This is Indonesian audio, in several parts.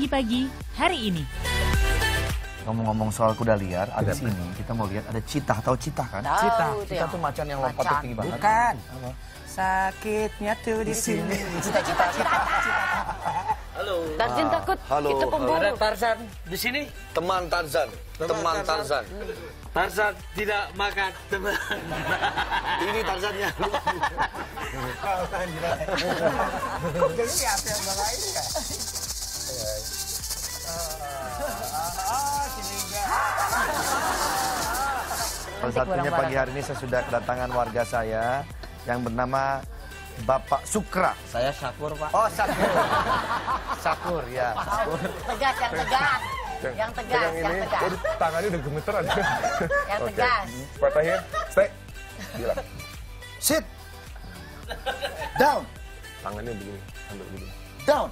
pagi hari ini. Ngomong-ngomong soal kuda liar, abis ini kita mau lihat ada citah. Tahu citah kan? Citah tuh macan yang lompatnya tinggi banget. Bukan. Apa? Sakitnya tuh di sini. Cita-cita. Halo. Tarzan takut. Halo. Itu pemburu. Ada Tarzan di sini. Teman Tarzan. Teman Tarzan. Tarzan tidak makan teman. Ini Tarzannya. Kok jadi siapa yang bawa ini ya? Salah satunya pagi hari ini saya sudah kedatangan warga saya yang bernama Bapak Sukra. Saya Syakur, Pak. Oh, Sakur. Sakur, ya. Sakur. Tegas, yang tegas. Yang tegas, yang tegas. Tangannya udah gemeteran. Yang tegas. Patahin, stay. Gila. Sit. Down. Tangannya begini, ambil begini. Down.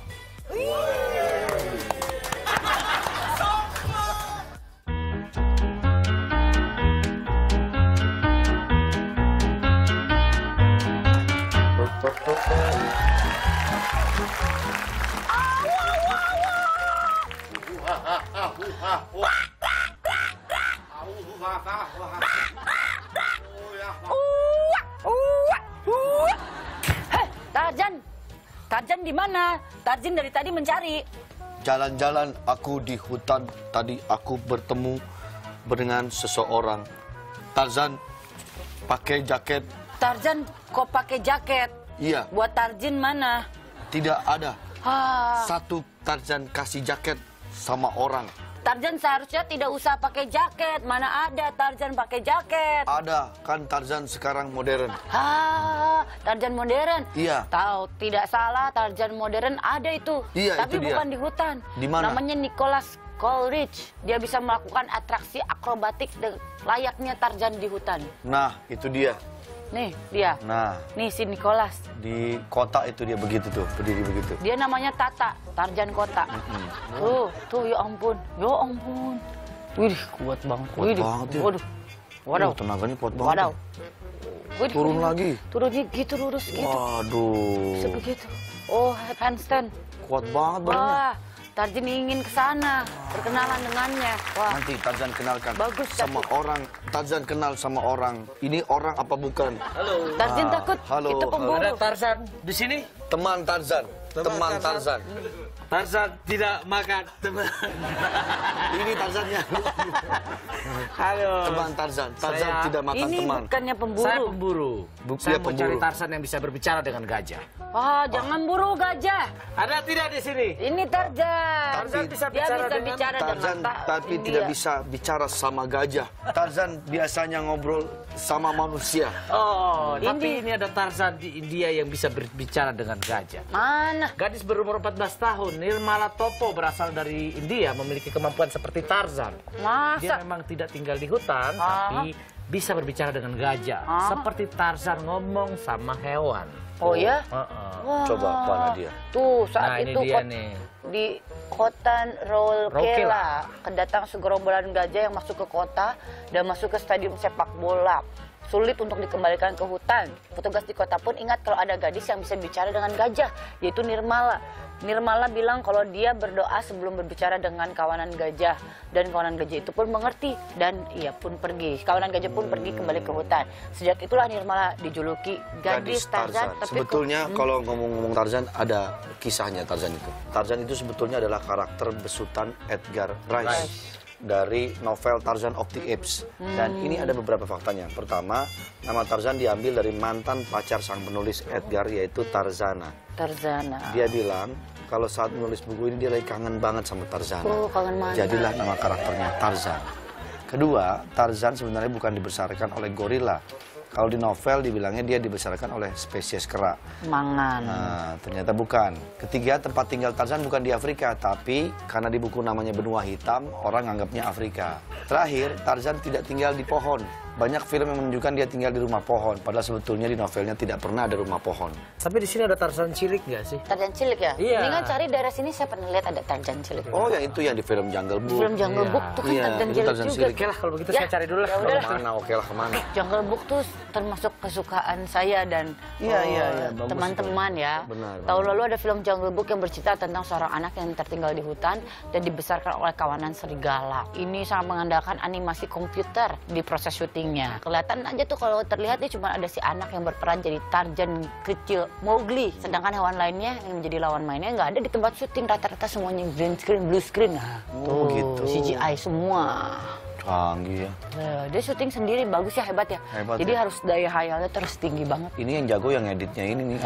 Hei, Tarzan. Tarzan di mana? Tarzan dari tadi mencari. Jalan-jalan aku di hutan. Tadi aku bertemu dengan seseorang. Tarzan pakai jaket. Tarzan kok pakai jaket? Iya, Buat Tarzan mana? tidak ada. Ah, Satu Tarzan kasih jaket sama orang. Tarzan seharusnya tidak usah pakai jaket. Mana ada Tarzan pakai jaket? Ada, kan Tarzan sekarang modern. Tarzan modern. Iya. Tahu, tidak salah, Tarzan modern ada itu. Iya, Tapi itu dia. bukan di hutan. Di mana? Namanya Nicholas Coleridge. Dia bisa melakukan atraksi akrobatik layaknya Tarzan di hutan. Nah, itu dia. Nih, dia. Nah, Nih si Nicholas. di kota itu dia begitu tuh, berdiri begitu. Dia namanya Tata, Tarzan kota. Tuh, ya ampun. Ya ampun. Wih, kuat banget. Kuat Widih, banget ya. Waduh. Waduh. Tenaganya kuat banget. Wadaw. Widih, Turun lagi. Turunnya gitu, lurus gitu. Waduh, Bisa begitu. Oh, handstand. kuat banget badannya. Wah, Tarzan ingin ke sana, berkenalan dengannya. Wah, Nanti Tarzan kenalkan Bagus, sama tapi- orang. Tarzan kenal sama orang. Ini orang apa bukan? Halo. Tarzan takut. halo, Itu halo. pemburu. Ada Tarzan di sini. Teman Tarzan. Teman Tarzan. Tarzan tidak makan teman. Ini Tarzannya. Halo. Teman Tarzan. Tarzan Saya- tidak makan Ini teman. bukannya pemburu. Saya pemburu. Dia Saya mau cari pemburu. Tarzan yang bisa berbicara dengan gajah. Wah, jangan buru gajah. Ada tidak di sini? Ini Tarzan. Tarzan bisa Dia bicara bisa dengan bicara Tarzan dengan tapi India. tidak bisa bicara sama gajah. Tarzan biasanya ngobrol sama manusia. Oh, Ini- tapi ini ada Tarzan di India yang bisa berbicara dengan gajah. Mana? Gadis berumur 14 tahun, Nirmala Topo, berasal dari India, memiliki kemampuan seperti Tarzan. Dia Masa? memang tidak tinggal di hutan, tapi bisa berbicara dengan gajah. Seperti Tarzan ngomong sama hewan. Oh ya? Heeh. Coba mana dia? Tuh, saat Nah, ini itu dia nih. di kota Rourkela. Rourkela kedatang segerombolan gajah yang masuk ke kota dan masuk ke stadium sepak bola. Sulit untuk dikembalikan ke hutan. Petugas di kota pun ingat kalau ada gadis yang bisa bicara dengan gajah, yaitu Nirmala. Nirmala bilang kalau dia berdoa sebelum berbicara dengan kawanan gajah. Dan kawanan gajah itu pun mengerti dan ia pun pergi. Kawanan gajah pun pergi kembali ke hutan. Sejak itulah Nirmala dijuluki gadis Tarzan. Tapi Sebetulnya kalau ngomong-ngomong Tarzan ada kisahnya Tarzan itu. Tarzan itu sebetulnya adalah karakter besutan Edgar Rice dari novel Tarzan of the Apes. Dan ini ada beberapa faktanya. Pertama, nama Tarzan diambil dari mantan pacar sang penulis Edgar yaitu Tarzana. Tarzana. Dia bilang kalau saat menulis buku ini dia lagi kangen banget sama Tarzana. Oh, kangen mana? Jadilah nama karakternya Tarzan. Kedua, Tarzan sebenarnya bukan dibesarkan oleh gorila. Kalau di novel dibilangnya dia dibesarkan oleh spesies kera. Mangan. Nah, ternyata bukan. Ketiga, tempat tinggal Tarzan bukan di Afrika, tapi karena di buku namanya benua hitam, orang anggapnya Afrika. Terakhir, Tarzan tidak tinggal di pohon. Banyak film yang menunjukkan dia tinggal di rumah pohon, padahal sebetulnya di novelnya tidak pernah ada rumah pohon. Tapi di sini ada Tarzan cilik nggak sih? Tarzan cilik ya? Iya. Mendingan cari daerah sini, saya pernah lihat ada Tarzan cilik. Oh, yang itu yang di film Jungle Book. Film Jungle Iya. Book tuh kan Iya, Tarzan itu cilik Tarzan juga. cilik. Oke lah kalau begitu Ya, saya cari dulu lah. ya udah. Kemana? Oke lah, kemana? Jungle Book tuh termasuk kesukaan saya dan Iya, bagus teman-teman ya. Benar, Tahun benar. lalu ada film Jungle Book yang bercerita tentang seorang anak yang tertinggal di hutan dan dibesarkan oleh kawanan serigala. Ini sangat mengandalkan animasi komputer di proses syutingnya. Kelihatan aja tuh kalau terlihat dia cuma ada si anak yang berperan jadi Tarzan kecil, Mowgli. Sedangkan hewan lainnya yang menjadi lawan mainnya nggak ada di tempat syuting. Rata-rata semuanya green screen, blue screen. Nah, Oh, tuh, gitu. CGI semua. Canggih ya. Dia syuting sendiri, bagus ya, hebat ya. Hebat Jadi ya. harus daya hayalnya terus tinggi banget. Ini yang jago yang editnya ini nih,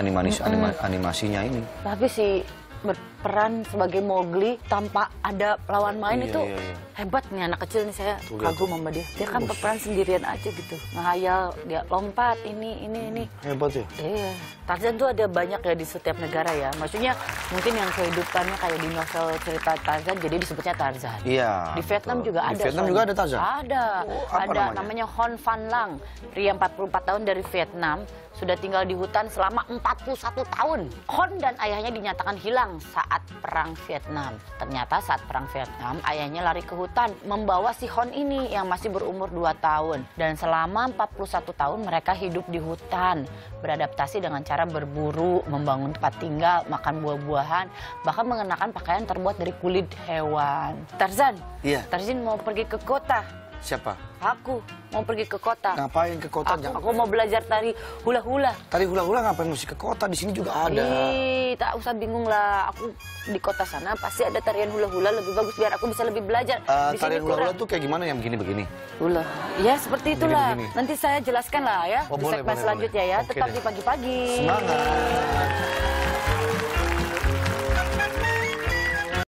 animasinya ini. Tapi si berperan sebagai Mowgli tanpa ada lawan main Iya, itu iya, iya. hebat nih anak kecil nih, saya Tuh, lihat kagum sama dia. Dia kan berperan sendirian aja gitu, ngehayal, dia lompat ini. Hebat ya. Iya, Tarzan tuh ada banyak ya di setiap negara ya. Maksudnya mungkin yang kehidupannya kayak di novel cerita Tarzan jadi disebutnya Tarzan. Iya. Di Vietnam betul. juga ada. Di Vietnam soalnya. juga ada Tarzan? Ada. Oh, apa ada namanya? Hon Van Lang, pria 44 tahun dari Vietnam, sudah tinggal di hutan selama 41 tahun. Hon dan ayahnya dinyatakan hilang saat Perang Vietnam. Ternyata saat Perang Vietnam, ayahnya lari ke hutan membawa si Hon ini yang masih berumur 2 tahun. Dan selama 41 tahun mereka hidup di hutan, beradaptasi dengan cara berburu, membangun tempat tinggal, makan buah-buahan, bahkan mengenakan pakaian terbuat dari kulit hewan. Tarzan, Iya. Tarzan mau pergi ke kota. Siapa? Aku mau pergi ke kota. Ngapain ke kota? Aku mau belajar tari hula-hula. Tari hula-hula ngapain mesti ke kota? Di sini juga ada. Ih, tak usah bingung lah. Aku di kota sana pasti ada tarian hula-hula lebih bagus biar aku bisa lebih belajar. Di sini Tarian hula-hula kurang. tuh kayak gimana yang begini-begini? Hula. Ya seperti itulah. Begini-begini. Nanti saya jelaskan lah ya Oh, di boleh, segmen boleh, selanjutnya boleh. ya. Oke Tetap deh. di pagi-pagi. Semangat.